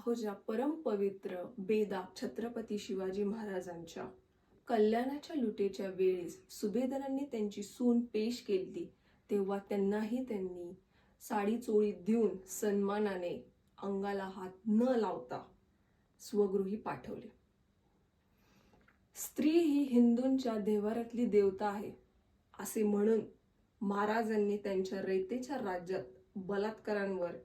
अहो, ज्या परमपवित्र बेदाग छत्रपती शिवाजी महाराजांच्या कल्याणाच्या लुटेच्या वेळेस सुभेदारांनी त्यांची सून पेश केली, तेव्हा त्यांनाही त्यांनी साडी चोळी देऊन सन्मानाने अंगाला हात न लावता स्वगृही पाठवले. स्त्री ही हिंदूंच्या देव्हाऱ्यातली देवता आहे असे म्हणून महाराजांनी त्यांच्या रयतेच्या राज्यात बलात्कारांवर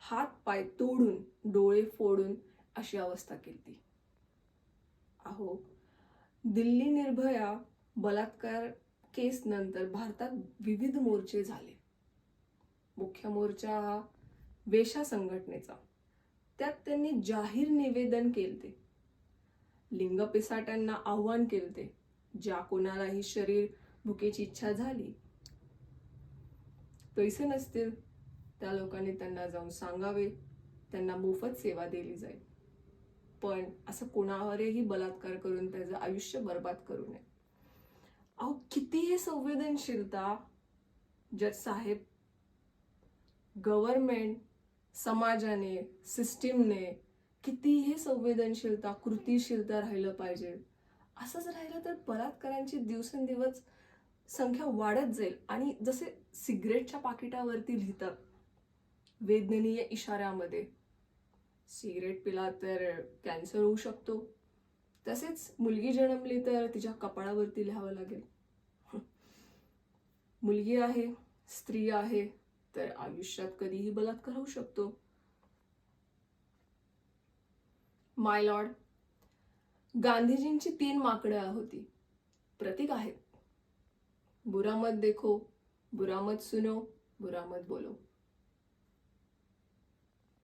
हात पाय तोडून डोळे फोडून अशी अवस्था केली. अहो, दिल्ली निर्भया बलात्कार केस नंतर भारतात विविध मोर्चे झाले. मुख्य मोर्चा हा वेश्या संघटनेचा. त्यात त्यांनी जाहीर निवेदन केले. लिंगपिसाट्यांना आव्हान केले, ज्या कोणालाही शरीर भुकेची इच्छा झाली, पैसे नसतील त्या लोकांनी त्यांना जाऊन सांगावे, त्यांना मोफत सेवा दिली जाईल. पण असं कोणावरही बलात्कार करून त्याचं आयुष्य बर्बाद करू नये. अहो, किती हे संवेदनशीलता जज साहेब. गव्हर्नमेंट, समाजाने, सिस्टीमने किती हे संवेदनशीलता, कृतीशीलता राहिलं पाहिजे. असंच राहिलं तर बलात्कारांची दिवसेंदिवस संख्या वाढत जाईल. आणि जसे सिगरेटच्या पाकिटावरती लिहितात वेदनीय इशाऱ्यामध्ये, सिगरेट पिला तर कॅन्सर होऊ शकतो, तसेच मुलगी जन्मली तर तिच्या कपाळावरती लिहावं लागेल. मुलगी आहे, स्त्री आहे, तर आयुष्यात कधीही बलात्कार होऊ शकतो. माय लॉर्ड, गांधीजींची 3 माकडं होती, प्रतीक आहेत. बुरा मत देखो, बुरा मत सुनो, बुरा मत बोलो.